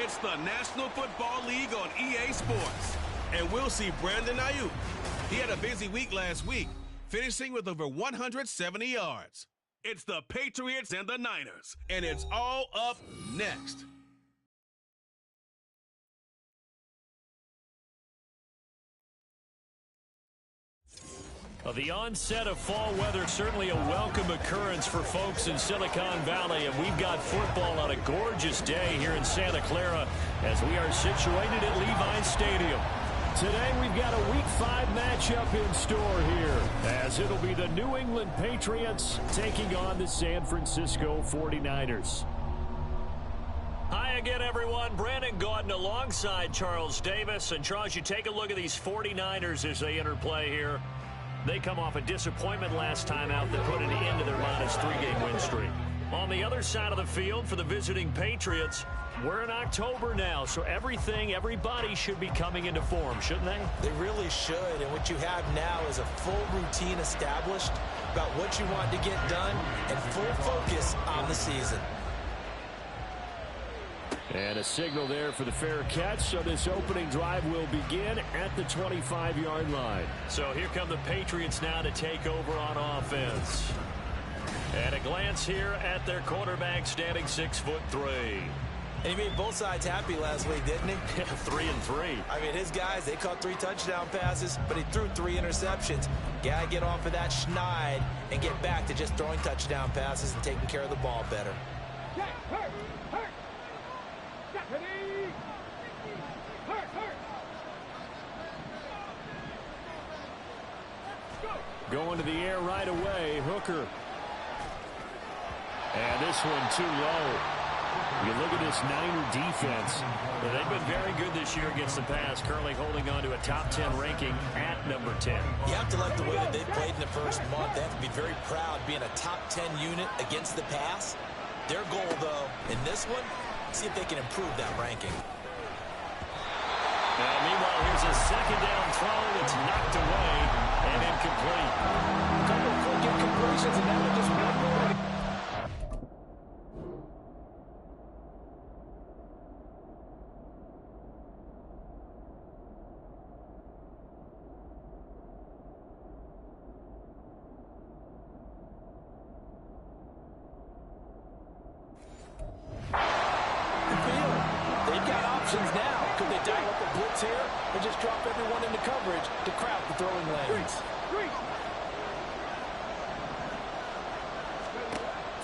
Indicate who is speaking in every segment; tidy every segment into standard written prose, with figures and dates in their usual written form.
Speaker 1: It's the National Football League on EA Sports. And we'll see Brandon Ayuk. He had a busy week last week, finishing with over 170 yards. It's the Patriots and the Niners, and it's all up next.
Speaker 2: Well, the onset of fall weather, certainly a welcome occurrence for folks in Silicon Valley, and we've got football on a gorgeous day here in Santa Clara as we are situated at Levi's Stadium. Today we've got a Week 5 matchup in store here, as it'll be the New England Patriots taking on the San Francisco 49ers. Hi again, everyone. Brandon Gaudin alongside Charles Davis. And Charles, you take a look at these 49ers as they interplay here. They come off a disappointment last time out that put an end to their -3 game win streak. On the other side of the field for the visiting Patriots, we're in October now, so everybody should be coming into form, shouldn't they?
Speaker 3: They really should, and what you have now is a full routine established about what you want to get done and full focus on the season.
Speaker 2: And a signal there for the fair catch, so this opening drive will begin at the 25-yard line. So here come the Patriots now to take over on offense. And a glance here at their quarterback, standing 6'3".
Speaker 3: And he made both sides happy last week, didn't he?
Speaker 2: 3-3.
Speaker 3: I mean, his guys, they caught 3 touchdown passes, but he threw 3 interceptions. Gotta get off of that schneid and get back to just throwing touchdown passes and taking care of the ball better.
Speaker 2: Going to the air right away, Hooker. And this one too low. You look at this Niner defense. Well, they've been very good this year against the pass, currently holding on to a top 10 ranking at number 10.
Speaker 3: You have to like the way that they've played in the first month. They have to be very proud being a top 10 unit against the pass. Their goal, though, in this one, see if they can improve that ranking.
Speaker 2: Meanwhile, here's a second down throw that's knocked away and incomplete.
Speaker 3: A couple of quick incompletions, and that one just one more. They've got options now. Could they dial up a blitz here or just drop everyone into coverage to crowd the throwing lanes?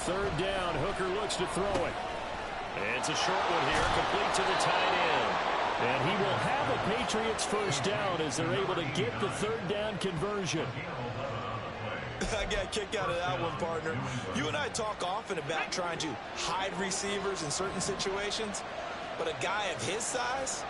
Speaker 2: Third down, Hooker looks to throw it. And it's a short one here, complete to the tight end. And he will have a Patriots first down as they're able to get the third down conversion.
Speaker 3: I got a kick out of that one, partner. You and I talk often about trying to hide receivers in certain situations, but a guy of his size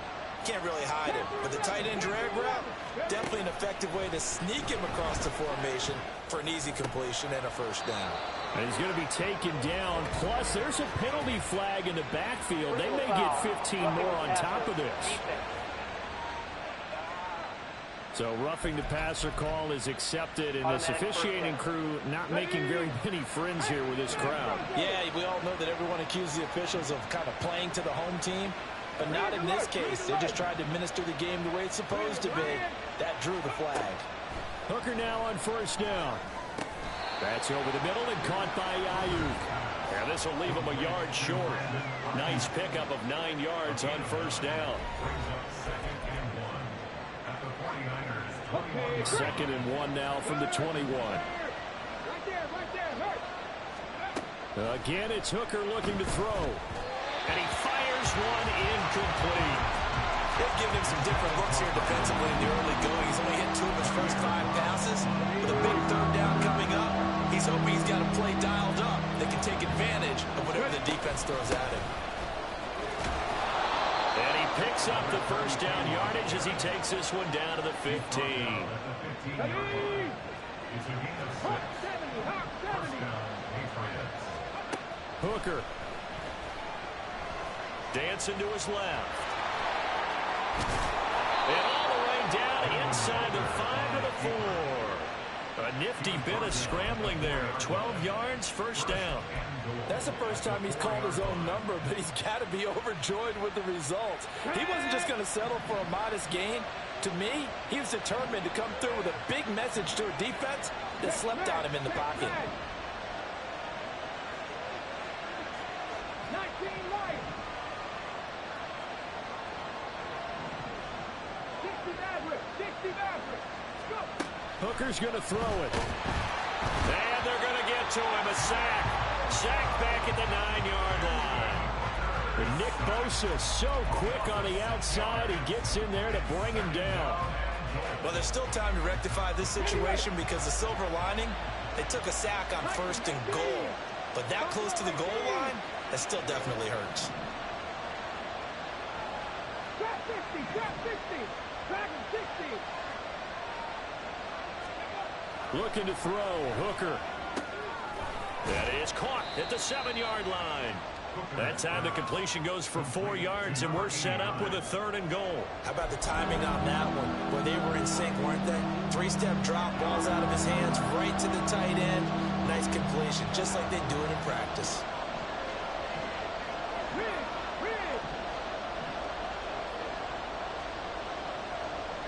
Speaker 3: can't really hide him. But the tight end drag route, definitely an effective way to sneak him across the formation for an easy completion and a first down.
Speaker 2: And he's going to be taken down. Plus, there's a penalty flag in the backfield. They may get 15 more on top of this. So roughing the passer call is accepted, and this officiating crew not making very many friends here with this crowd.
Speaker 3: Yeah, we all know that everyone accuses the officials of kind of playing to the home team, but not in this case. They just tried to administer the game the way it's supposed to be. That drew the flag.
Speaker 2: Hooker now on first down. That's over the middle and caught by Ayuk. And this will leave him a yard short. Nice pickup of 9 yards on first down. Second and 1 now from the 21. Again, it's Hooker looking to throw. And he fires one incomplete.
Speaker 3: They've given him some different looks here defensively in the early going. He's only hit 2 of his first 5 passes. With a big third down coming up, he's hoping he's got a play dialed up that can take advantage of whatever the defense throws at him.
Speaker 2: And he picks up the first down yardage as he takes this one down to the 15. Hooker. Dancing to his left. And all the way down inside the 5 to the 4. A nifty bit of scrambling there. 12 yards, first down.
Speaker 3: That's the first time he's called his own number, but he's got to be overjoyed with the results. He wasn't just going to settle for a modest gain. To me, he was determined to come through with a big message to a defense that slept on him in the pocket.
Speaker 4: 19 right. 60 Maverick. Go.
Speaker 2: Hooker's going to throw it. And they're going to get to him. A sack. Sack back at the 9-yard line. And Nick Bosa so quick on the outside. He gets in there to bring him down.
Speaker 3: Well, there's still time to rectify this situation because the silver lining, they took a sack on 1st and goal. But that close to the goal line, that still definitely hurts.
Speaker 4: Trap 50, trap 50, trap 60.
Speaker 2: Looking to throw. Hooker. That is caught at the 7-yard line. That time the completion goes for 4 yards, and we're set up with a 3rd and goal.
Speaker 3: How about the timing on that one? Where they were in sync, weren't they? 3-step drop, balls out of his hands, right to the tight end. Nice completion, just like they do it in practice.
Speaker 4: Ridge.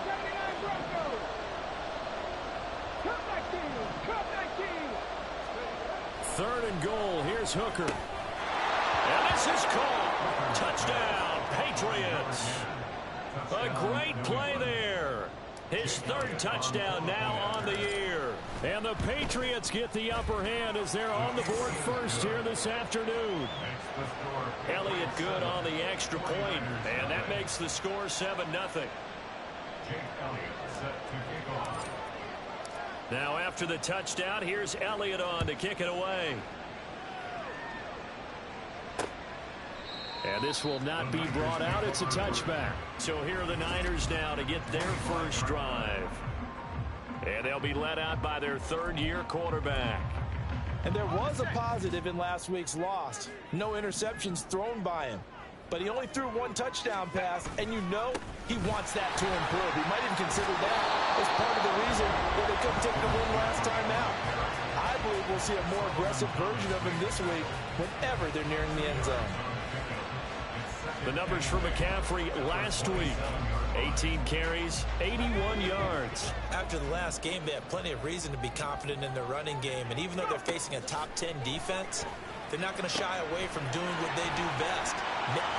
Speaker 4: 79 Broncos. Come back team.
Speaker 2: 3rd and goal. Here's Hooker. And this is called. Touchdown, Patriots. A great play there. His 3rd touchdown now on the year. And the Patriots get the upper hand as they're on the board first here this afternoon. Elliott good on the extra point, and that makes the score 7-0. Now after the touchdown, here's Elliott on to kick it away. And this will not be brought out. It's a touchback. So here are the Niners now to get their first drive. And they'll be led out by their 3rd-year quarterback.
Speaker 3: And there was a positive in last week's loss. No interceptions thrown by him. But he only threw 1 touchdown pass, and you know he wants that to improve. He might even consider that as part of the reason that they couldn't take the win last time out. I believe we'll see a more aggressive version of him this week whenever they're nearing the end zone.
Speaker 2: The numbers for McCaffrey last week. 18 carries, 81 yards.
Speaker 3: After the last game, they have plenty of reason to be confident in their running game. And even though they're facing a top 10 defense, they're not going to shy away from doing what they do best.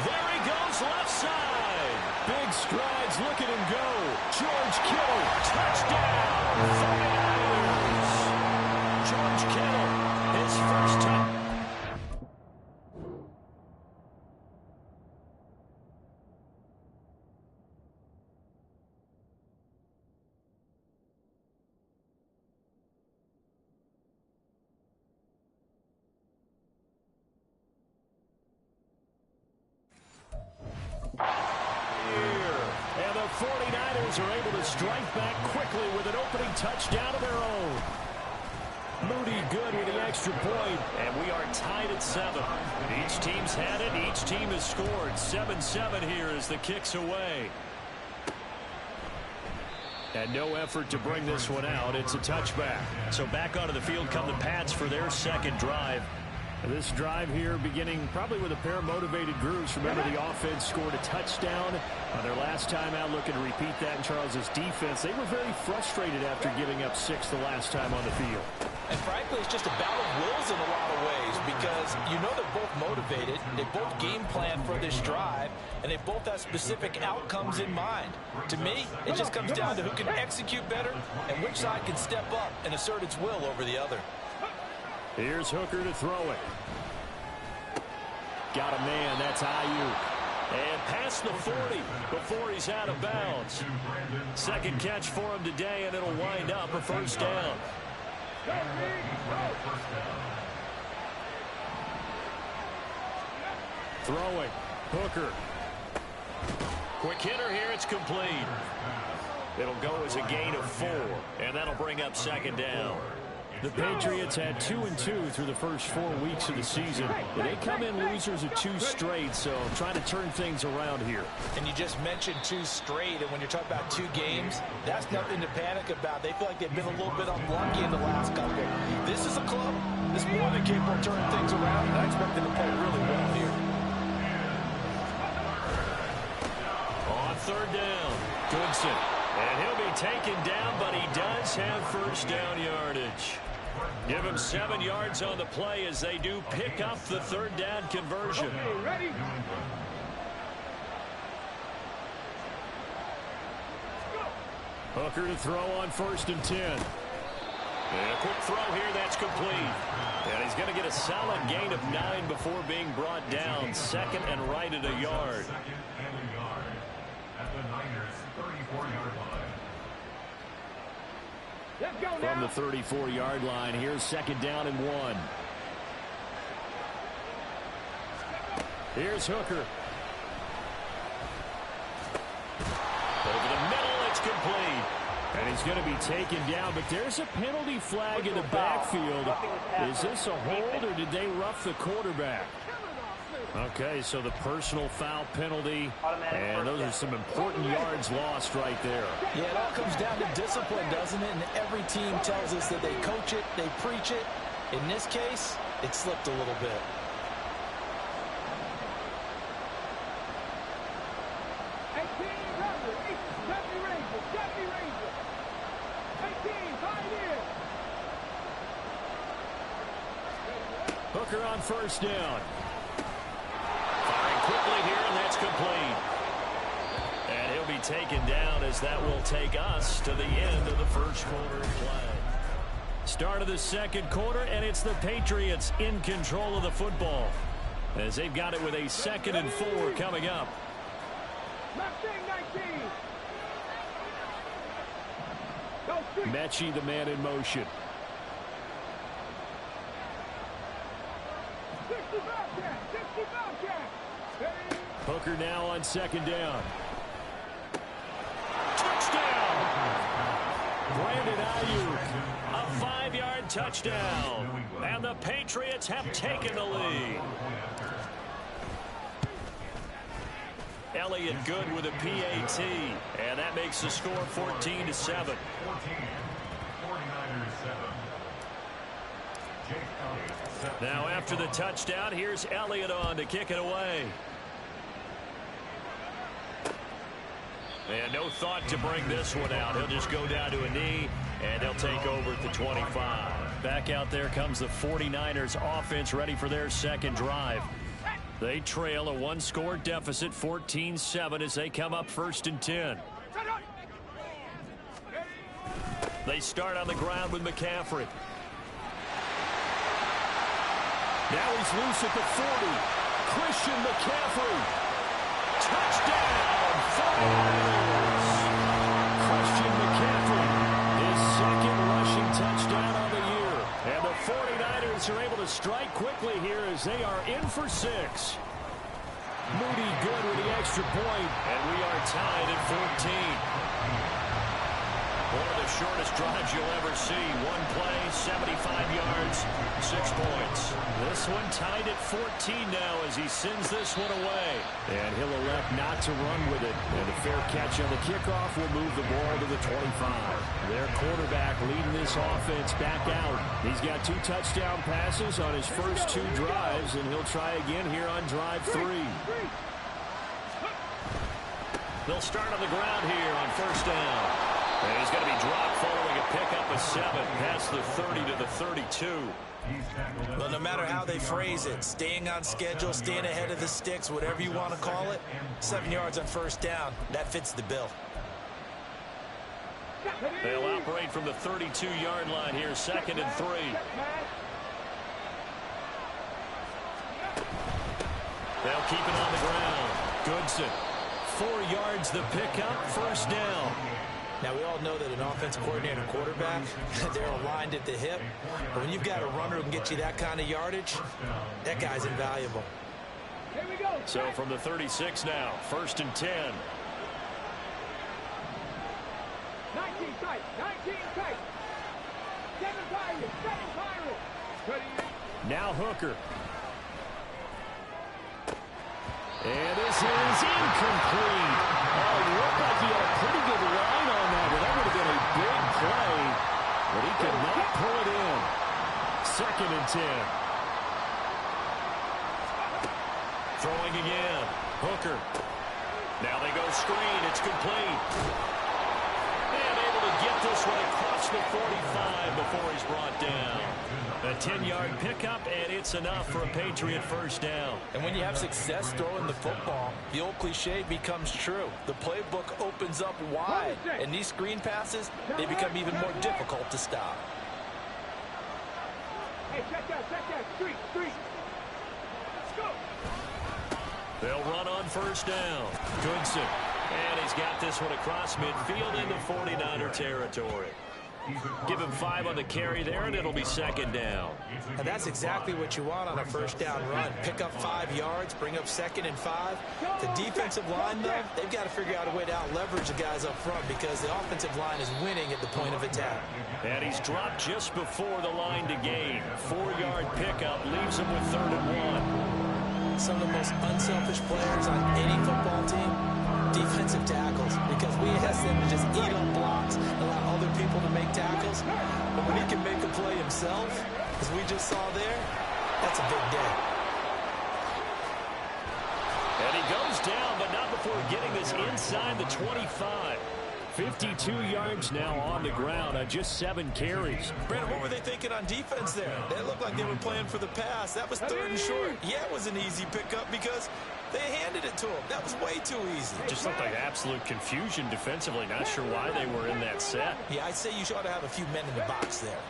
Speaker 2: There he goes, left side. Big strides, look at him go. George Kittle, touchdown. 49ers. George Kittle, his first touchdown. And the 49ers are able to strike back quickly with an opening touchdown of their own. Moody good with the extra point, and we are tied at 7. Each team's had it, each team has scored. 7-7 here as the kick's away. And no effort to bring this one out. It's a touchback. So back onto the field come the Pats for their 2nd drive. This drive here beginning probably with a pair of motivated grooves. Remember, the offense scored a touchdown on their last time out, looking to repeat that in Charles's defense. They were very frustrated after giving up 6 the last time on the field.
Speaker 3: And frankly, it's just a battle of wills in a lot of ways because you know they're both motivated, they both game plan for this drive, and they both have specific outcomes in mind. To me, it just comes down to who can execute better and which side can step up and assert its will over the other.
Speaker 2: Here's Hooker to throw it. Got a man, that's Ayuk. And past the 40 before he's out of bounds. 2nd catch for him today, and it'll wind up a first down. Throwing. Hooker. Quick hitter here, it's complete. It'll go as a gain of 4, and that'll bring up 2nd down. The Patriots had 2-2 through the first 4 weeks of the season. They come in losers of 2 straight, so trying to turn things around here.
Speaker 3: And you just mentioned 2 straight, and when you're talking about 2 games, that's nothing to panic about. They feel like they've been a little bit unlucky in the last couple. This is a club that's more than capable of turning things around, and I expect them to play really well here.
Speaker 2: On 3rd down, Goodson. And he'll be taken down, but he does have first down yardage. Give him 7 yards on the play as they do pick up the 3rd down conversion.
Speaker 4: Okay, ready?
Speaker 2: Hooker to throw on 1st and 10. And a quick throw here, that's complete. And he's going to get a solid gain of 9 before being brought down. 2nd and right at a yard.
Speaker 5: At the Niners' 34-yard line.
Speaker 4: Let's go
Speaker 2: From
Speaker 4: now.
Speaker 2: the 34-yard line, here's 2nd down and 1. Here's Hooker. Over the middle, it's complete. And he's going to be taken down, but there's a penalty flag in the backfield. Is this a hold, or did they rough the quarterback? Okay, so the personal foul penalty, and those are some important yards lost right there.
Speaker 3: Yeah, it all comes down to discipline, doesn't it? And every team tells us that they coach it, they preach it. In this case, it slipped a little bit.
Speaker 2: Hooker on 1st down. Firing quickly here, and that's complete. And he'll be taken down as that will take us to the end of the 1st quarter of play. Start of the 2nd quarter, and it's the Patriots in control of the football as they've got it with a 2nd and 4 coming up.
Speaker 4: 19.
Speaker 2: Mechie, the man in motion. Hooker now on 2nd down. Touchdown! Brandon Ayuk, a 5-yard touchdown. And the Patriots have taken the lead. Elliott good with a PAT. And that makes the score 14-7.
Speaker 5: 49ers 7.
Speaker 2: Now after the touchdown, here's Elliott on to kick it away. And no thought to bring this one out. He'll just go down to a knee, and they'll take over at the 25. Back out there comes the 49ers offense ready for their 2nd drive. They trail a 1-score deficit, 14-7, as they come up 1st and 10. They start on the ground with McCaffrey. Now he's loose at the 40. Christian McCaffrey. Touchdown! 49ers. Christian McCaffrey, his 2nd rushing touchdown on the year. And the 49ers are able to strike quickly here as they are in for 6. Moody good with the extra point, and we are tied at 14. One of the shortest drives you'll ever see. 1 play, 75 yards, 6 points. This one tied at 14 now as he sends this one away. And he'll elect not to run with it. And a fair catch on the kickoff will move the ball to the 25. Their quarterback leading this offense back out. He's got 2 touchdown passes on his first 2 drives, and he'll try again here on drive 3. They'll start on the ground here on 1st down. And he's going to be dropped following a pickup of 7 past the 30 to the 32.
Speaker 3: Well, no matter how they phrase it, staying on schedule, staying ahead of the sticks, whatever you want to call it, 7 yards on 1st down, that fits the bill.
Speaker 2: They'll operate from the 32-yard line here, 2nd and 3. They'll keep it on the ground. Goodson, 4 yards the pickup, 1st down.
Speaker 3: Now, we all know that an offensive coordinator and quarterback, they're aligned at the hip. But when you've got a runner who can get you that kind of yardage, that guy's invaluable.
Speaker 4: Here we go.
Speaker 2: So from the 36 now, 1st and 10.
Speaker 4: 19 tight. 19 tight.
Speaker 2: Now Hooker. And this is incomplete. Oh, it looked like he had a pretty good line on that, but that would have been a big play. But he could not pull it in. 2nd and 10. Throwing again. Hooker. Now they go screen. It's complete. And able to get this one across the 45 before he's brought down. A 10-yard pickup, and it's enough for a Patriot first down.
Speaker 3: And when you have success throwing the football, the old cliche becomes true. The playbook opens up wide, and these screen passes, they become even more difficult to stop.
Speaker 4: Hey, check that, street. Let's go.
Speaker 2: They'll run on first down. Goodson. And he's got this one across midfield into 49er territory. Give him 5 on the carry there, and it'll be 2nd down.
Speaker 3: And that's exactly what you want on a first down run. Pick up 5 yards, bring up 2nd and 5. The defensive line, though, they've got to figure out a way to out-leverage the guys up front because the offensive line is winning at the point of attack.
Speaker 2: And he's dropped just before the line to gain. 4-yard pickup leaves him with 3rd and 1.
Speaker 3: Some of the most unselfish players on any football team, defensive tackles, because we ask them to just eat up blocks, allow other people to make tackles. But when he can make a play himself, as we just saw there, that's a big day.
Speaker 2: And he goes down, but not before getting this inside the 25. 52 yards now on the ground on just 7 carries.
Speaker 3: Brandon, what were they thinking on defense there? They looked like they were playing for the pass. That was 3rd and short. Yeah, it was an easy pickup because they handed it to him. That was way too easy.
Speaker 2: Just looked like absolute confusion defensively. Not sure why they were in that set.
Speaker 3: Yeah, I'd say you ought to have a few men in the box there.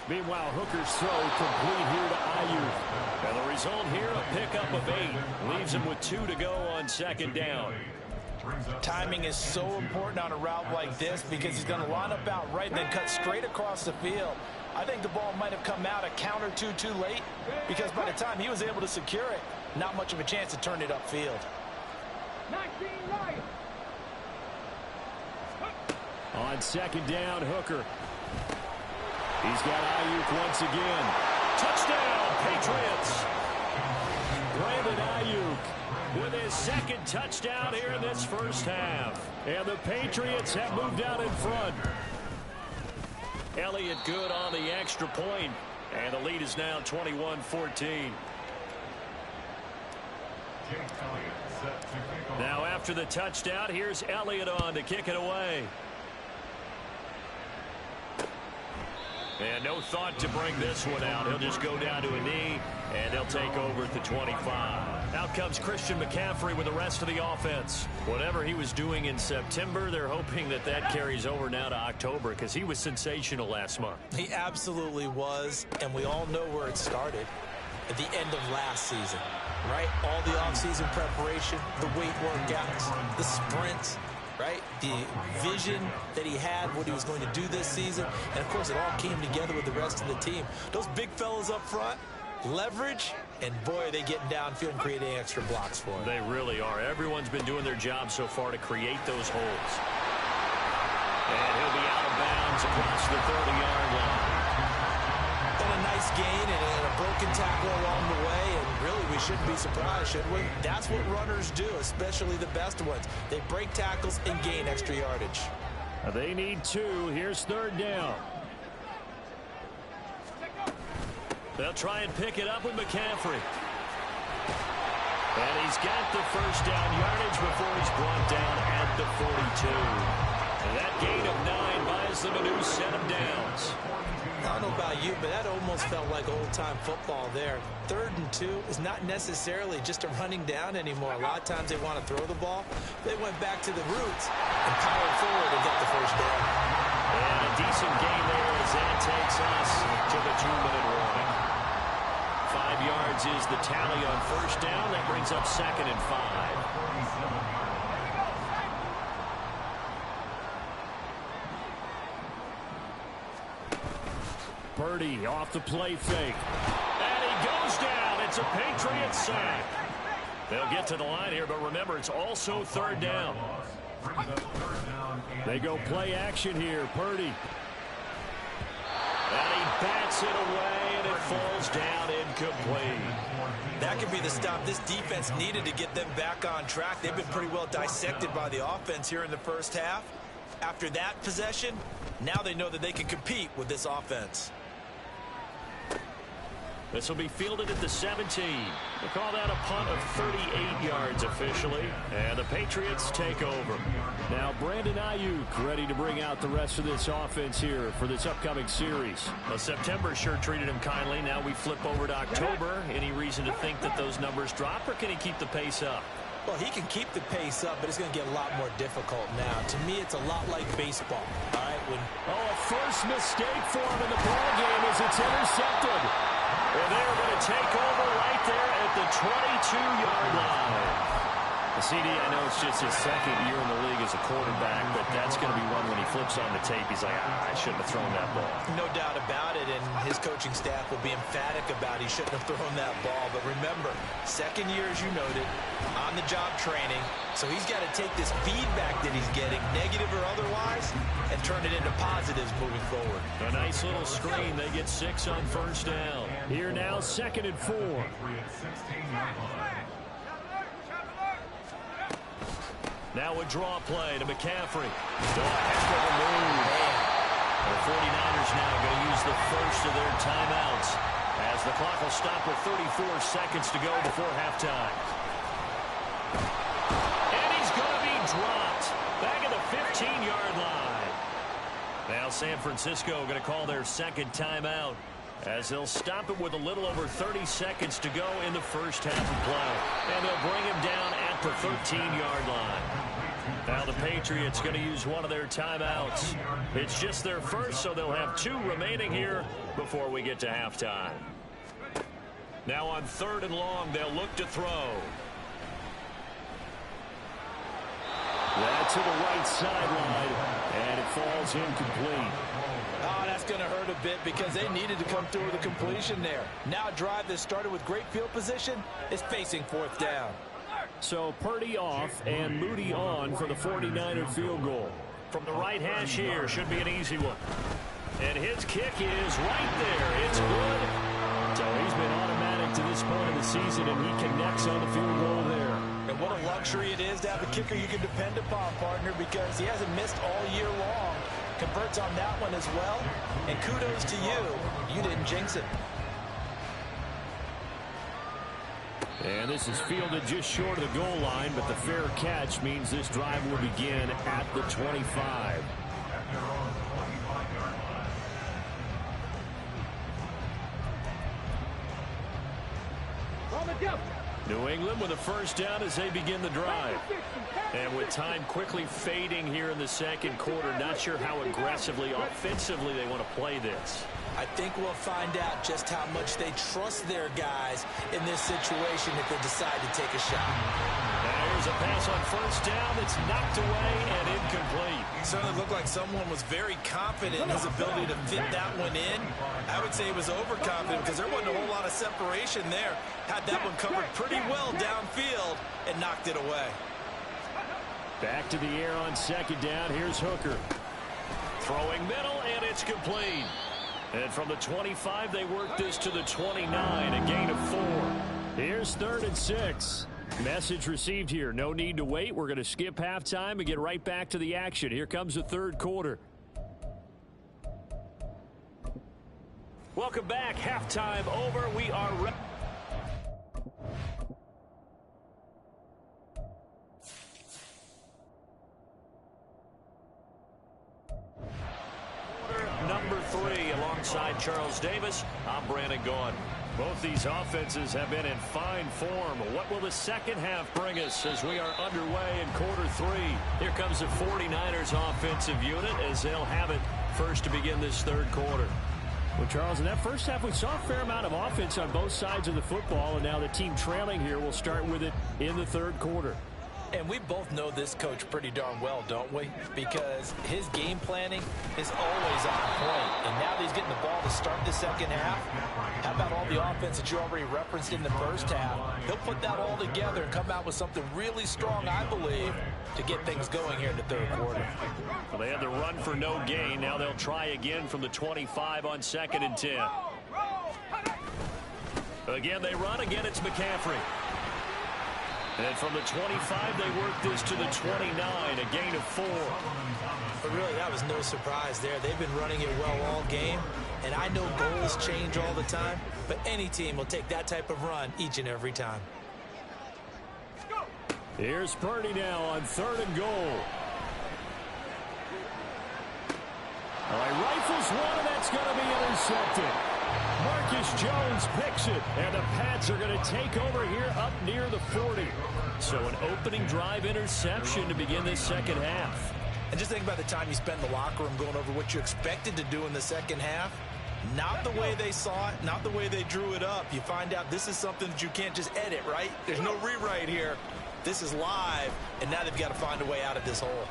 Speaker 2: Meanwhile, Hooker's throw complete here to Ayuk. And the result here, a pickup of 8. Leaves him with 2 to go on 2nd down.
Speaker 3: Timing is so important on a route like this because he's going to line up out right and then cut straight across the field. I think the ball might have come out a count or two too late because by the time he was able to secure it, not much of a chance to turn it upfield.
Speaker 4: 19 right.
Speaker 2: On 2nd down, Hooker. He's got Ayuk once again. Touchdown, Patriots. Brandon Ayuk with his 2nd touchdown here in this first half. And the Patriots have moved out in front. Elliott good on the extra point. And the lead is now 21-14. Now after the touchdown, here's Elliott on to kick it away. And no thought to bring this one out. He'll just go down to a knee, and they'll take over at the 25. Out comes Christian McCaffrey with the rest of the offense. Whatever he was doing in September, they're hoping that carries over now to October because he was sensational last month.
Speaker 3: He absolutely was, and we all know where it started. At the end of last season, right? All the offseason preparation, the weight workouts, the sprints, right? The vision that he had, what he was going to do this season. And, of course, it all came together with the rest of the team. Those big fellas up front, leverage, and, boy, are they getting downfield and creating extra blocks for him.
Speaker 2: They really are. Everyone's been doing their job so far to create those holes. And he'll be out of bounds across the 30-yard line.
Speaker 3: And a nice gain and a broken tackle along the way, and really we shouldn't be surprised, should we? That's what runners do, especially the best ones. They break tackles and gain extra yardage.
Speaker 2: They need 2. Here's 3rd down. They'll try and pick it up with McCaffrey. And he's got the first down yardage before he's brought down at the 42. And that gain of 9 buys them a new set of downs.
Speaker 3: I don't know about you, but that almost felt like old-time football there. 3rd and 2 is not necessarily just a running down anymore. A lot of times they want to throw the ball. They went back to the roots and powered forward and got the first down.
Speaker 2: And a decent gain there as that takes us to the 2-minute warning. 5 yards is the tally on first down. That brings up 2nd and 5. Purdy off the play fake. And he goes down. It's a Patriots sack. They'll get to the line here, but remember, it's also 3rd down.
Speaker 5: Brings up third down and
Speaker 2: They go play action here. Purdy. And he bats it away, and it falls down incomplete.
Speaker 3: That could be the stop this defense needed to get them back on track. They've been pretty well dissected by the offense here in the first half. After that possession, now they know that they can compete with this offense.
Speaker 2: This will be fielded at the 17. They call that a punt of 38 yards officially, and the Patriots take over. Now Brandon Ayuk ready to bring out the rest of this offense here for this upcoming series. Well, September sure treated him kindly. Now we flip over to October. Any reason to think that those numbers drop, or can he keep the pace up?
Speaker 3: Well, he can keep the pace up, but it's going to get a lot more difficult now. To me, it's a lot like baseball. All right,
Speaker 2: a first mistake for him in the ball game as it's intercepted. And they're going to take over right there at the 22-yard line. The CD, I know it's just his second year in the league as a quarterback, but that's going to be one when he flips on the tape. He's like, I shouldn't have thrown that ball.
Speaker 3: No doubt about it, and his coaching staff will be emphatic about he shouldn't have thrown that ball. But remember, second year, as you noted, on-the-job training, so he's got to take this feedback that he's getting, negative or otherwise, and turn it into positives moving forward.
Speaker 2: A nice little screen. They get 6 on first down. Here now, 2nd and 4. Now a draw play to McCaffrey. Oh, heck of a move. The 49ers now going to use the first of their timeouts as the clock will stop with 34 seconds to go before halftime. And he's going to be dropped back at the 15-yard line. Now San Francisco going to call their second timeout as they'll stop it with a little over 30 seconds to go in the first half of play. And they'll bring him down at the 13-yard line. Now the Patriots going to use one of their timeouts. It's just their first, so they'll have 2 remaining here before we get to halftime. Now on 3rd and long, they'll look to throw. That's to the right sideline, and it falls incomplete.
Speaker 3: Oh, that's going to hurt a bit because they needed to come through with a completion there. Now a drive that started with great field position is facing 4th down.
Speaker 2: So Purdy off and Moody on for the 49er field goal. From the right hash here, should be an easy one. And his kick is right there. It's good. So he's been automatic to this point of the season, and he connects on the field goal there.
Speaker 3: And what a luxury it is to have a kicker you can depend upon, partner, because he hasn't missed all year long. Converts on that one as well. And kudos to you. You didn't jinx it.
Speaker 2: And this is fielded just short of the goal line, but the fair catch means this drive will begin at the 25. New England with a first down as they begin the drive. And with time quickly fading here in the second quarter, not sure how aggressively, offensively they want to play this.
Speaker 3: I think we'll find out just how much they trust their guys in this situation if they decide to take a shot.
Speaker 2: Now here's a pass on first down that's knocked away and incomplete.
Speaker 3: It certainly looked like someone was very confident in his ability to fit that one in. I would say he was overconfident because there wasn't a whole lot of separation there. Had that one covered pretty well downfield and knocked it away.
Speaker 2: Back to the air on second down. Here's Hooker. Throwing middle, and it's complete. And from the 25, they work this to the 29, a gain of 4. Here's 3rd and 6. Message received here. No need to wait. We're going to skip halftime and get right back to the action. Here comes the 3rd quarter. Welcome back. Halftime over. We are ready. Number 3 alongside Charles Davis. I'm Brandon Gaudin. Both these offenses have been in fine form. What will the second half bring us as we are underway in quarter 3? Here comes the 49ers offensive unit as they'll have it first to begin this 3rd quarter. Well, Charles, in that first half, we saw a fair amount of offense on both sides of the football, and now the team trailing here will start with it in the 3rd quarter.
Speaker 3: And we both know this coach pretty darn well, don't we? Because his game planning is always on point. And now that he's getting the ball to start the second half, how about all the offense that you already referenced in the first half? He'll put that all together and come out with something really strong, I believe, to get things going here in the third quarter.
Speaker 2: Well, they had the run for no gain. Now they'll try again from the 25 on 2nd and 10. Again, they run. Again, it's McCaffrey. And from the 25, they work this to the 29, a gain of 4.
Speaker 3: But really, that was no surprise there. They've been running it well all game. And I know goals change all the time, but any team will take that type of run each and every time.
Speaker 2: Here's Purdy now on 3rd and goal. All right, rifles one, and that's going to be intercepted. Marcus Jones picks it, and the Pats are going to take over here up near the 40. So an opening drive interception to begin this second half.
Speaker 3: And just think about the time you spent in the locker room going over what you expected to do in the second half. Not the way they saw it, not the way they drew it up. You find out this is something that you can't just edit, right? There's no rewrite here. This is live, and now they've got to find a way out of this hole.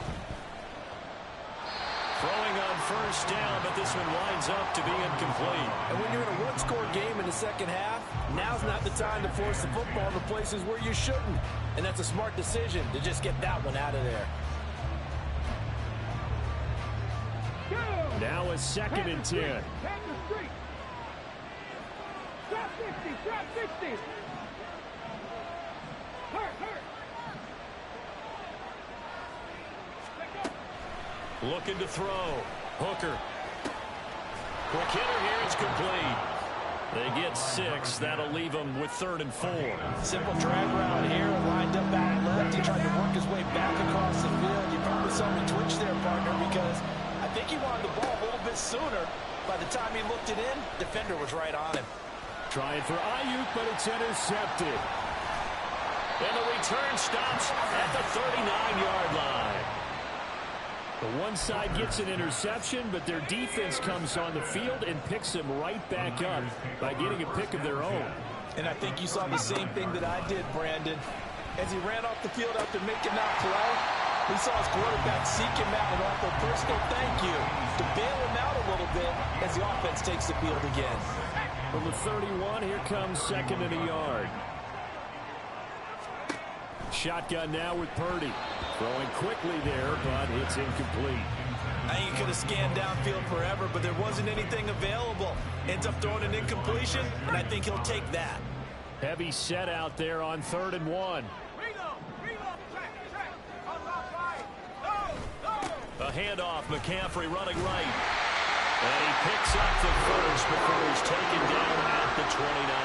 Speaker 2: Throwing on first down, but this one winds up to be incomplete.
Speaker 6: And when you're in a one-score game in the second half, now's not the time to force the football to places where you shouldn't. And that's a smart decision to just get that one out of there.
Speaker 2: Now a 2nd and 10.
Speaker 4: Drop 60, drop 60. Hurt.
Speaker 2: Looking to throw. Hooker. Quick hitter here. It's complete. They get 6. That'll leave them with 3rd and 4.
Speaker 3: Simple drag route here. Lined up out left. He tried to work his way back across the field. You probably saw me twitch there, partner, because I think he wanted the ball a little bit sooner. By the time he looked it in, defender was right on him.
Speaker 2: Trying for Ayuk, but it's intercepted. And the return stops at the 39-yard line. The one side gets an interception, but their defense comes on the field and picks them right back up by getting a pick of their own.
Speaker 3: And I think you saw the same thing that I did, Brandon. As he ran off the field after making that play, he saw his quarterback seek him out and offer a personal thank you to bail him out a little bit as the offense takes the field again.
Speaker 2: From the 31, here comes 2nd and a yard. Shotgun now with Purdy. Throwing quickly there, but it's incomplete.
Speaker 3: I think he could have scanned downfield forever, but there wasn't anything available. Ends up throwing an incompletion, and I think he'll take that.
Speaker 2: Heavy set out there on 3rd and 1. A handoff, McCaffrey running right. And he picks up the first before he's taken down at the 29.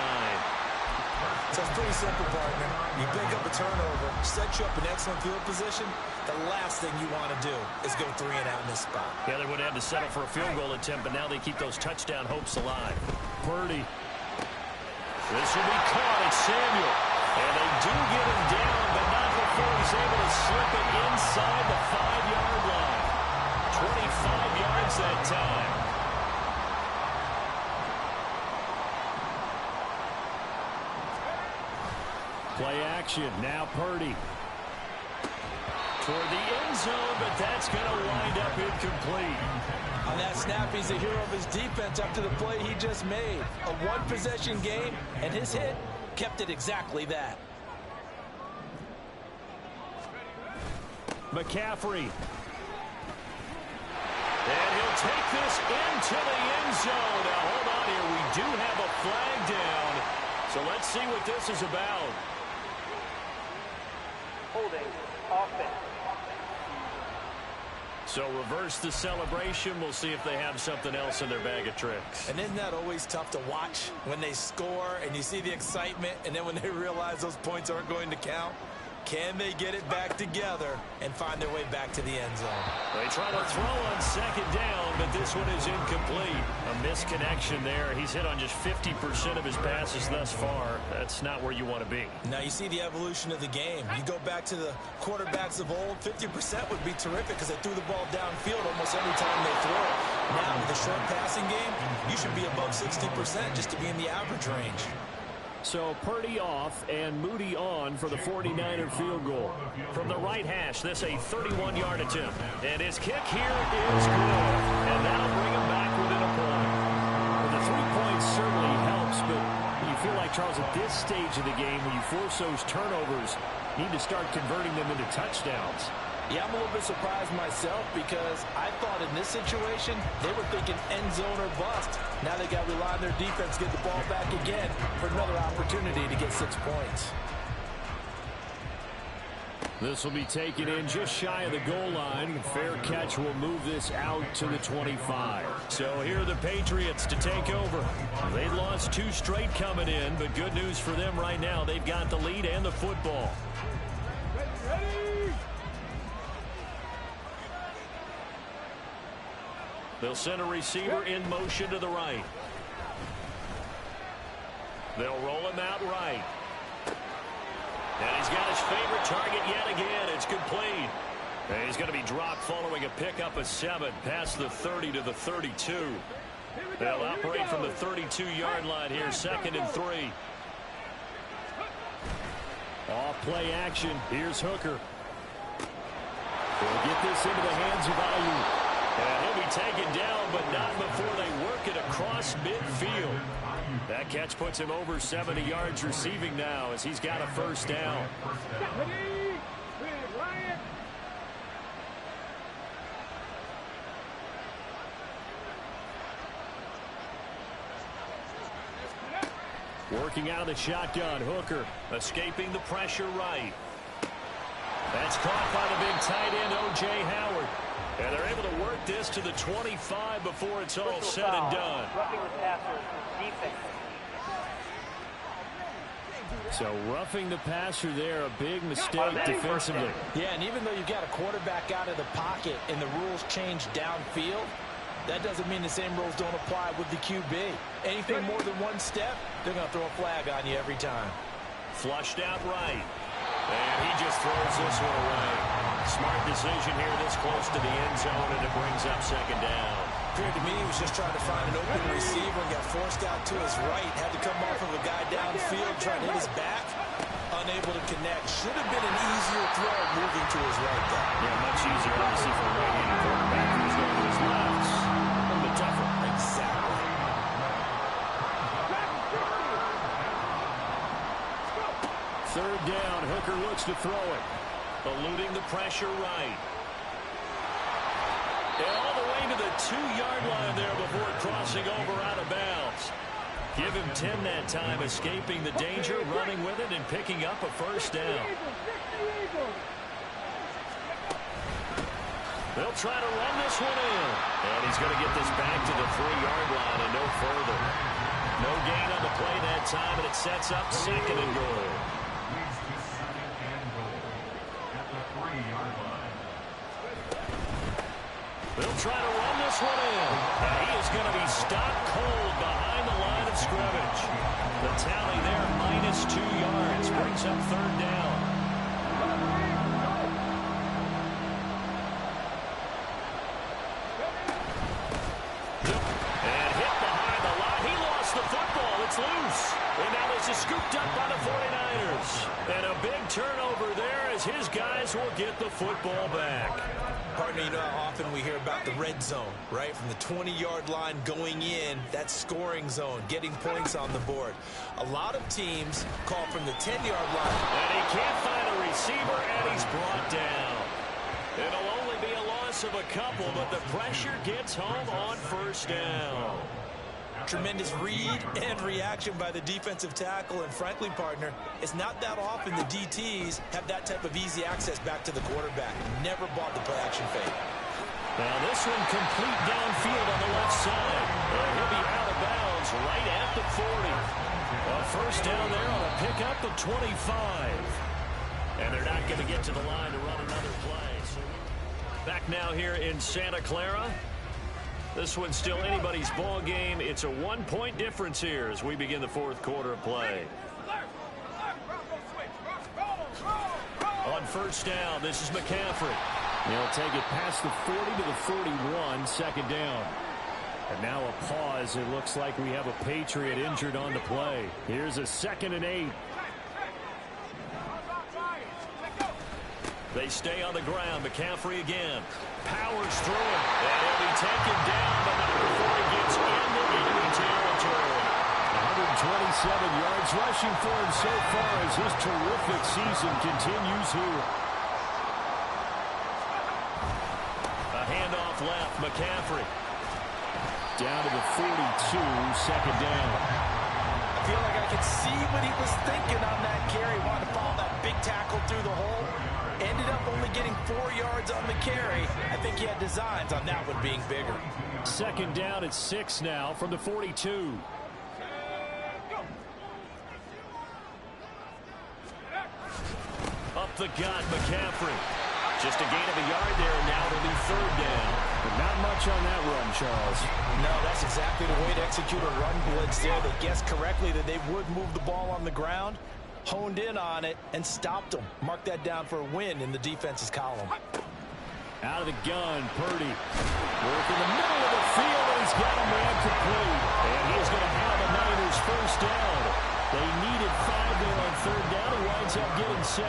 Speaker 3: So it's pretty simple, partner. You pick up a turnover, set you up in excellent field position. The last thing you want to do is go 3 and out in this spot.
Speaker 2: Yeah, they would have to settle for a field goal attempt, but now they keep those touchdown hopes alive. Purdy. This will be caught. It's Samuel. And they do get him down, but not before he's able to slip it inside the 5-yard line. 25 yards that time. Play action. Now Purdy. Toward the end zone, but that's going to wind up incomplete.
Speaker 3: On that snap, he's the hero of his defense after the play he just made. A one-possession game, and his hit kept it exactly that.
Speaker 2: McCaffrey. And he'll take this into the end zone. Now, hold on here. We do have a flag down. So let's see what this is about.
Speaker 4: Holding offense.
Speaker 2: So reverse the celebration. We'll see if they have something else in their bag of tricks.
Speaker 3: And isn't that always tough to watch when they score and you see the excitement, and then when they realize those points aren't going to count? Can they get it back together and find their way back to the end zone?
Speaker 2: They try to throw on 2nd down, but this one is incomplete. A misconnection there. He's hit on just 50% of his passes thus far. That's not where you want to be.
Speaker 3: Now you see the evolution of the game. You go back to the quarterbacks of old, 50% would be terrific because they threw the ball downfield almost every time they throw it. Now with the short passing game, you should be above 60% just to be in the average range.
Speaker 2: So Purdy off and Moody on for the 49er field goal. From the right hash, this a 31-yard attempt. And his kick here is good. And that'll bring him back within a point. Well, the 3 points certainly helps, but you feel like, Charles, at this stage of the game, when you force those turnovers, you need to start converting them into touchdowns.
Speaker 6: Yeah, I'm a little bit surprised myself because I thought in this situation they were thinking end zone or bust. Now they got to rely on their defense to get the ball back again for another opportunity to get 6 points.
Speaker 2: This will be taken in just shy of the goal line. Fair catch will move this out to the 25. So here are the Patriots to take over. They lost 2 straight coming in, but good news for them right now. They've got the lead and the football. They'll send a receiver in motion to the right. They'll roll him out right. And he's got his favorite target yet again. It's complete. And he's going to be dropped following a pickup of 7 past the 30 to the 32. They'll operate from the 32-yard line here, 2nd and 3. Off play action. Here's Hooker. They'll get this into the hands of Ayuk. And he'll be taken down, but not before they work it across midfield. That catch puts him over 70 yards receiving now as he's got a first down. Working out of the shotgun, Hooker escaping the pressure right. That's caught by the big tight end, O.J. Howard. And they're able to work this to the 25 before it's all said and done. So roughing the passer there, a big mistake defensively.
Speaker 6: Yeah, and even though you've got a quarterback out of the pocket and the rules change downfield, that doesn't mean the same rules don't apply with the QB. Anything more than 1 step, they're going to throw a flag on you every time.
Speaker 2: Flushed out right. And he just throws this one away. Smart decision here this close to the end zone, and it brings up 2nd down.
Speaker 3: Appeared to me he was just trying to find an open receiver and got forced out to his right. Had to come off of a guy downfield trying to hit his back. Unable to connect. Should have been an easier throw moving to his right there.
Speaker 2: Yeah, much easier, obviously, for a right-handed quarterback who's going to his left. A little bit tougher.
Speaker 3: Exactly.
Speaker 2: Third down, Hooker looks to throw it. Eluding the pressure right. And all the way to the 2-yard line there before crossing over out of bounds. Give him 10 that time, escaping the danger, running with it, and picking up a first down. They'll try to run this one in. And he's going to get this back to the 3-yard line and no further. No gain on the play that time, and it sets up 2nd and goal. They'll try to run this one in. And he is going to be stopped cold behind the line of scrimmage. The tally there, -2 yards, brings up 3rd down. And hit behind the line. He lost the football. It's loose. And now this is scooped up by the 49ers. And a big turnover there as his guys will get the football back.
Speaker 3: Partner, you know how often we hear about the red zone, right? From the 20-yard line going in, that's scoring zone, getting points on the board. A lot of teams call from the 10-yard line.
Speaker 2: And he can't find a receiver, and he's brought down. It'll only be a loss of a couple, but the pressure gets home on first down.
Speaker 3: Tremendous read and reaction by the defensive tackle, and frankly, partner, it's not that often the DTs have that type of easy access back to the quarterback. Never bought the play-action fake.
Speaker 2: Now this one complete downfield on the left side. And he'll be out of bounds right at the 40. A first down there on a pickup of 25. And they're not going to get to the line to run another play. So back now here in Santa Clara. This one's still anybody's ball game. It's a 1-point difference here as we begin the 4th quarter of play. On first down, this is McCaffrey. He'll take it past the 40 to the 41, 2nd down. And now a pause. It looks like we have a Patriot injured on the play. Here's a 2nd and 8. They stay on the ground. McCaffrey again. Powers through it. And he'll be taken down, but not before he gets into enemy territory. 127 yards rushing for him so far as his terrific season continues here. A handoff left. McCaffrey. Down to the 42, 2nd down.
Speaker 6: I feel like I could see what he was thinking on that carry. Wanted to follow that big tackle through the hole. Ended up only getting 4 yards on the carry. I think he had designs on that one being bigger.
Speaker 2: 2nd down at 6 now from the 42. Up the gut, McCaffrey. Just a gain of a yard there, and now it'll be 3rd down. But not much on that run, Charles.
Speaker 6: No, that's exactly the way to execute a run blitz there. They guessed correctly that they would move the ball on the ground, honed in on it, and stopped them. Mark that down for a win in the defense's column.
Speaker 2: Out of the gun, Purdy. Work in the middle of the field, and he's got a man complete. And he's going to have the Niners 1st down. They needed 5 there on 3rd down. He winds up getting 7.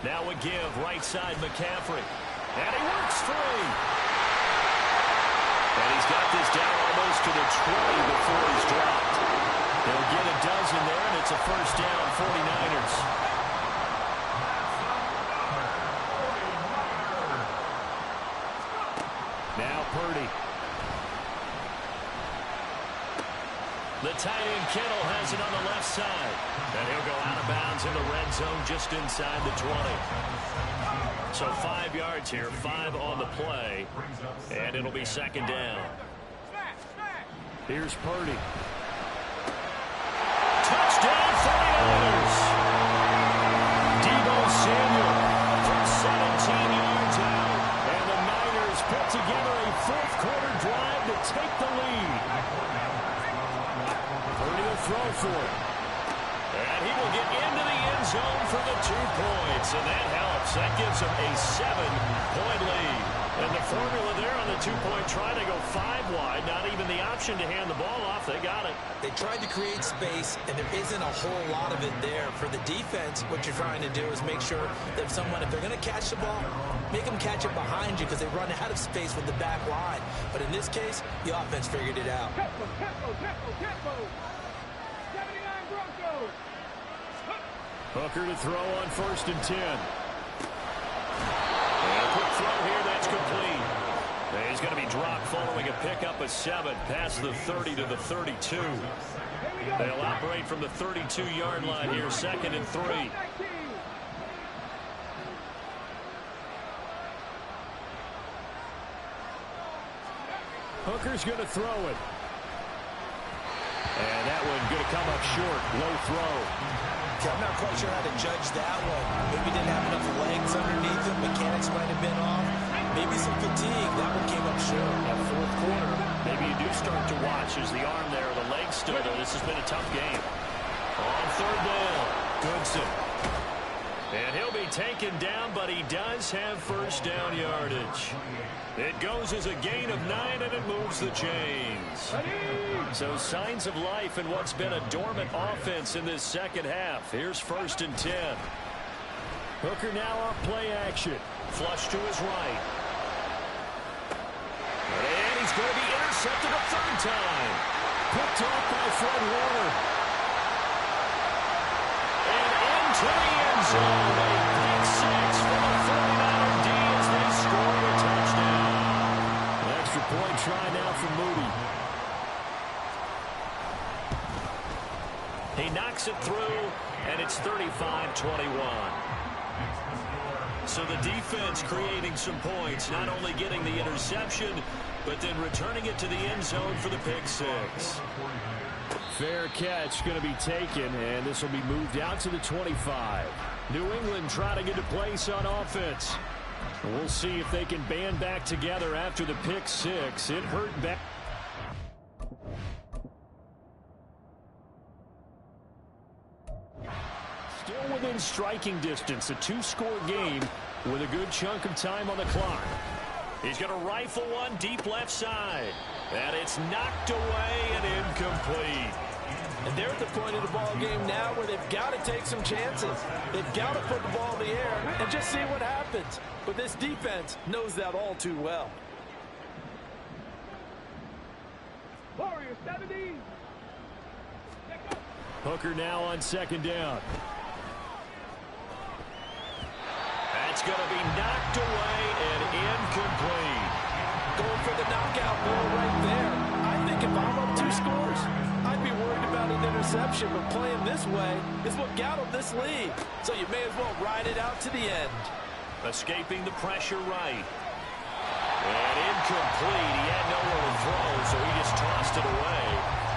Speaker 2: Now a give, right side McCaffrey. And he works free. And he's got this down almost to the 20 before he's dropped. They'll get a dozen there, and it's a 1st down, 49ers. Now Purdy. The tight end Kittle has it on the left side. And he'll go out of bounds in the red zone just inside the 20. So 5 yards here, 5 on the play. And it'll be 2nd down. Here's Purdy. Touchdown 49ers. Deebo Samuel from 17 yards out. And the Niners put together a 4th quarter drive to take the lead. Purdy will throw for it. And he will get into the end zone for the 2 points. And that helps. That gives him a 7-point lead. And the formula there on the 2-point try to go 5 wide. Not even the option to hand the ball off. They got it.
Speaker 6: They tried to create space, and there isn't a whole lot of it there. For the defense, what you're trying to do is make sure that if they're going to catch the ball, make them catch it behind you because they run out of space with the back line. But in this case, the offense figured it out.
Speaker 4: Tempo. 79 Broncos.
Speaker 2: Hooker to throw on 1st and 10. And a quick throw here, that's complete. And he's going to be dropped following a pickup of 7 past the 30 to the 32. They'll operate from the 32-yard line here, 2nd and 3. Hooker's going to throw it. And that one going to come up short. Low throw.
Speaker 6: I'm not quite sure how to judge that one. Maybe didn't have enough legs underneath him. Mechanics might have been off. Maybe some fatigue. That one came up short. That 4th quarter.
Speaker 2: Maybe you do start to watch as the arm there, the leg still there. This has been a tough game. On 3rd down, Goodson. And he'll be taken down, but he does have 1st down yardage. It goes as a gain of 9, and it moves the chains. So signs of life in what's been a dormant offense in this 2nd half. Here's 1st and 10. Hooker now off play action. Flush to his right. And he's going to be intercepted a 3rd time. Picked off by Fred Warner. And into the end zone. A pick 6 for the 49er D as they score a touchdown. An extra point try now for Moody. He knocks it through, and it's 35-21. So the defense creating some points, not only getting the interception, but then returning it to the end zone for the pick 6. Fair catch going to be taken, and this will be moved out to the 25. New England trying to get a place on offense. We'll see if they can band back together after the pick 6. It hurt back. Still within within striking distance. A 2-score game with a good chunk of time on the clock. He's going to rifle one deep left side. And it's knocked away and incomplete.
Speaker 6: And they're at the point of the ball game now where they've got to take some chances. They've got to put the ball in the air and just see what happens. But this defense knows that all too well.
Speaker 4: Warriors 70.
Speaker 2: Hooker now on second down. That's going to be knocked away and incomplete.
Speaker 6: Going for the knockout blow right there. I think if I'm up 2 scores, I'd be worried about an interception, but playing this way is what got him this lead. So you may as well ride it out to the end.
Speaker 2: Escaping the pressure right. And incomplete. He had nowhere to throw, so he just tossed it away.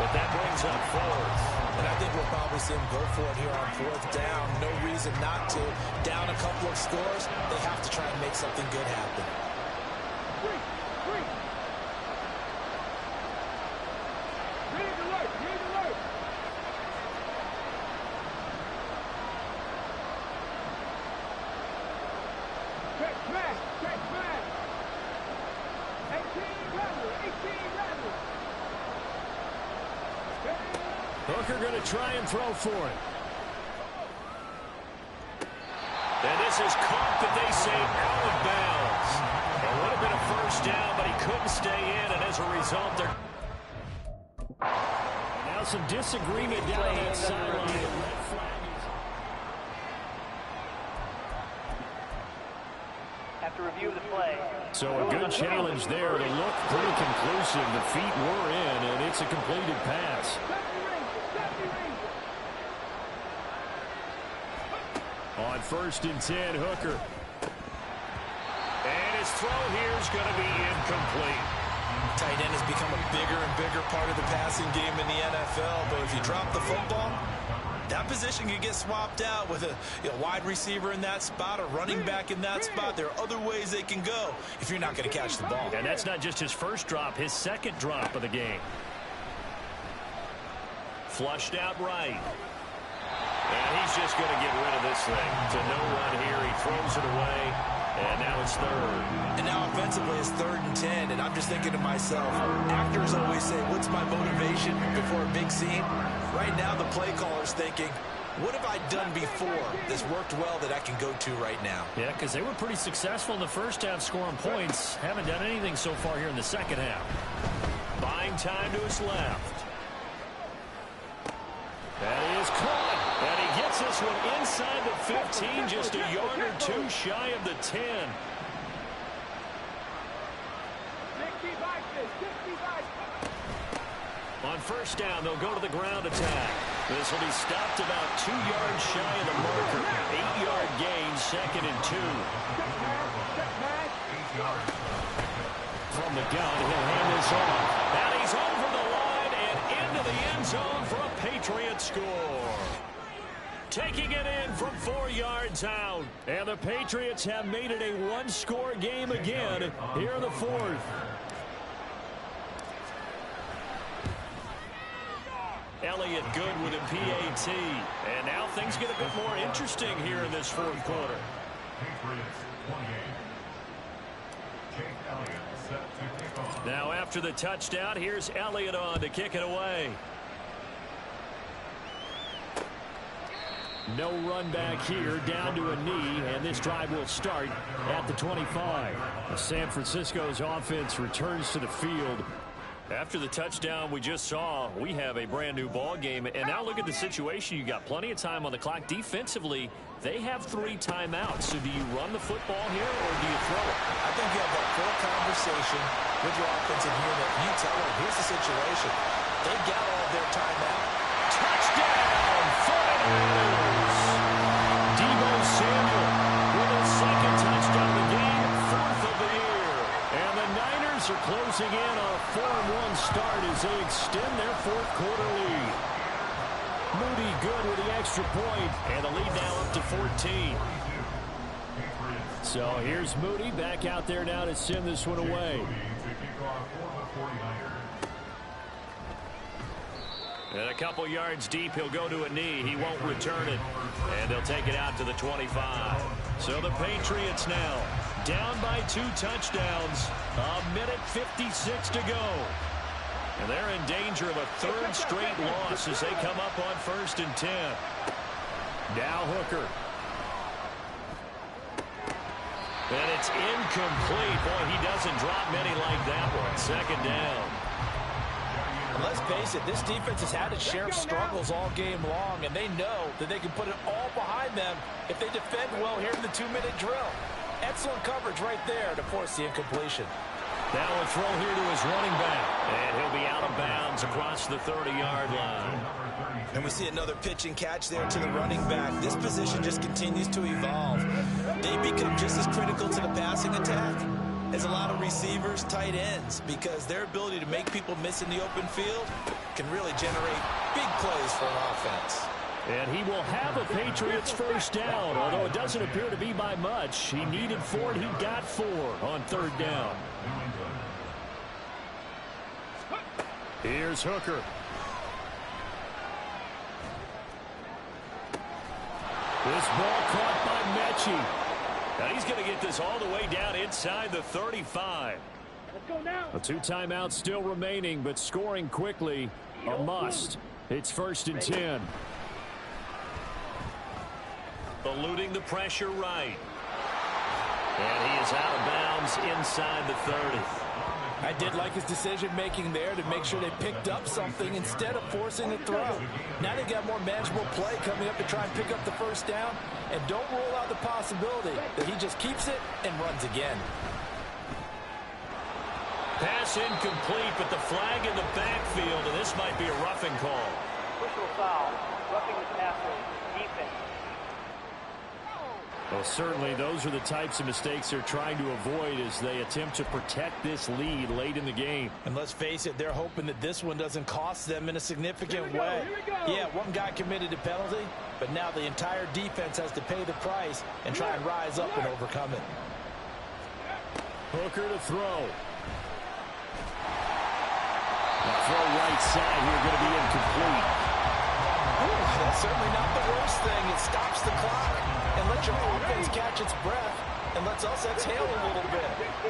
Speaker 2: But that brings up 4th.
Speaker 3: And I think we'll probably see him go for it here on 4th down. No reason not to. Down a couple of scores, they have to try and make something good happen.
Speaker 2: Hooker going to try and throw for it. And this is caught, but they say out of bounds. It would have been a first down, but he couldn't stay in, and as a result, they're... Now some disagreement down that sideline.
Speaker 7: After review of the play.
Speaker 2: So a good challenge there to look pretty conclusive. The feet were in, and it's a completed pass. On 1st and 10, Hooker. And his throw here is going to be incomplete.
Speaker 3: Tight end has become a bigger and bigger part of the passing game in the NFL, but if you drop the football, that position can get swapped out with a wide receiver in that spot, a running back in that spot. There are other ways they can go if you're not going to catch the ball.
Speaker 2: And that's not just his first drop, his second drop of the game. Flushed out right. And he's just going to get rid of this thing. It's a no run here. He throws it away. And now it's 3rd.
Speaker 3: And now offensively it's 3rd and 10. And I'm just thinking to myself, actors always say, what's my motivation before a big scene? Right now the play caller's thinking, what have I done before that's worked well that I can go to right now?
Speaker 2: Yeah, because they were pretty successful in the first half scoring points. Haven't done anything so far here in the second half. Buying time to his left. That is caught. And he gets this one inside the 15, just a yard or 2 shy of the 10. On 1st down, they'll go to the ground attack. This will be stopped about 2 yards shy of the marker. 8-yard gain, 2nd and 2. From the gun, he'll hand this off. And he's over the line and into the end zone for a Patriot score. Taking it in from 4 yards out. And the Patriots have made it a 1-score game again here in the 4th. Elliott good with a PAT. And now things get a bit more interesting here in this 4th quarter. Now after the touchdown, here's Elliott on to kick it away. No run back here, down to a knee, and this drive will start at the 25. San Francisco's offense returns to the field. After the touchdown we just saw, we have a brand new ball game. And now look at the situation. You got plenty of time on the clock. Defensively, they have 3 timeouts. So do you run the football here or do you throw it?
Speaker 3: I think you have that full conversation with your offensive unit. You tell them, here's the situation. They've got all of their timeout.
Speaker 2: Touchdown, 49ers. Deebo Samuel with his 2nd touchdown of the game, 4th of the year. And the Niners are closing in on a 4-1 start as they extend their 4th quarter lead. Moody good with the extra point, and the lead now up to 14. So here's Moody back out there now to send this one away. And a couple yards deep, he'll go to a knee. He won't return it. And they'll take it out to the 25. So the Patriots now down by 2 touchdowns. A minute 56 to go. And they're in danger of a 3rd straight loss as they come up on 1st and 10. Now Hooker. And it's incomplete. Boy, he doesn't drop many like that one. 2nd down.
Speaker 6: And let's face it, this defense has had its share of struggles all game long, and they know that they can put it all behind them if they defend well here in the 2-minute drill. Excellent coverage right there to force the incompletion.
Speaker 2: Now a throw here to his running back. And he'll be out of bounds across the 30-yard line.
Speaker 3: And we see another pitch and catch there to the running back. This position just continues to evolve. They become just as critical to the passing attack as a lot of receivers, tight ends, because their ability to make people miss in the open field can really generate big plays for an offense.
Speaker 2: And he will have a Patriots 1st down, although it doesn't appear to be by much. He needed 4, and he got 4 on 3rd down. Here's Hooker. This ball caught by Mechie. Now he's going to get this all the way down inside the 35.
Speaker 4: Let's go now.
Speaker 2: 2 timeouts still remaining, but scoring quickly a must. It's 1st and 10. Eluding the pressure right. And he is out of bounds inside the 30.
Speaker 6: I did like his decision-making there to make sure they picked up something instead of forcing a throw. Now they've got more manageable play coming up to try and pick up the 1st down. And don't rule out the possibility that he just keeps it and runs again.
Speaker 2: Pass incomplete, but the flag in the backfield, and this might be a roughing call.
Speaker 7: Personal foul. Roughing the passer. Defense.
Speaker 2: Well, certainly those are the types of mistakes they're trying to avoid as they attempt to protect this lead late in the game.
Speaker 6: And let's face it, they're hoping that this one doesn't cost them in a significant way. Yeah, one guy committed a penalty, but now the entire defense has to pay the price and try and rise up and overcome it.
Speaker 2: Hooker to throw. The throw right side here going to be incomplete.
Speaker 6: That's certainly not the worst thing. It stops the clock and lets your offense catch its breath and lets us exhale a little bit.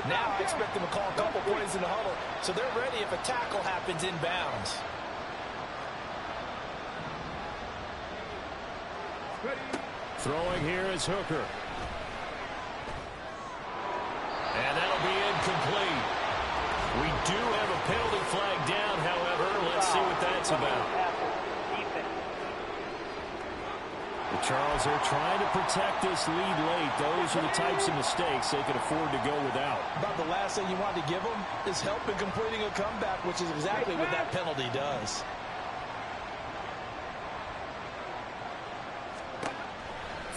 Speaker 6: Now I expect them to call a couple plays in the huddle so they're ready if a tackle happens inbounds.
Speaker 2: Throwing here is Hooker. And that'll be incomplete. We do have a penalty flag down, however. Let's see what that's about. Charles, they're trying to protect this lead late. Those are the types of mistakes they can afford to go without.
Speaker 6: About the last thing you want to give them is help in completing a comeback, which is exactly what that penalty does.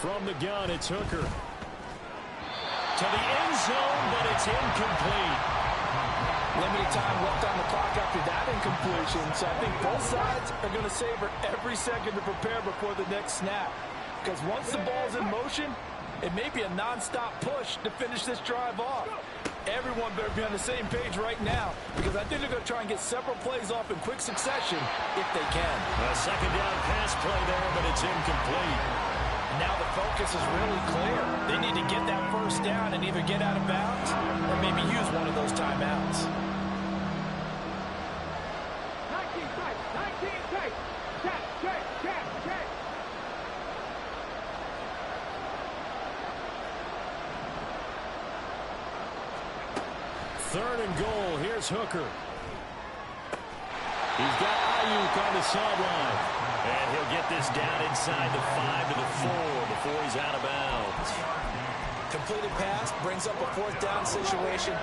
Speaker 2: From the gun, it's Hooker. To the end zone, but it's incomplete.
Speaker 6: Limited time left on the clock after that incompletion, so I think both sides are going to savor every second to prepare before the next snap. Because once the ball's in motion, it may be a non-stop push to finish this drive off. Everyone better be on the same page right now, because I think they're going to try and get several plays off in quick succession if they can.
Speaker 2: A 2nd down pass play there, but it's incomplete.
Speaker 6: Now the focus is really clear. They need to get that 1st down and either get out of bounds or maybe use one of those timeouts.
Speaker 4: 19 tight. Check.
Speaker 2: 3rd and goal. Here's Hooker. He's got Ayuk on the sideline. And he'll get this down inside the 5 to the 4 before he's out of bounds.
Speaker 3: Completed pass brings up a 4th down situation.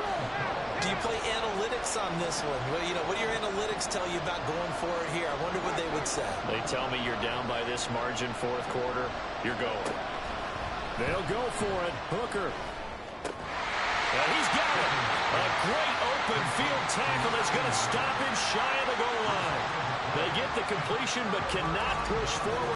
Speaker 3: Do you play analytics on this one? Well, what do your analytics tell you about going for it here? I wonder what they would say.
Speaker 2: They tell me you're down by this margin 4th quarter. You're going. They'll go for it. Hooker. And he's got it. A great open field tackle that's going to stop him shy of the goal line. They get the completion but cannot push forward.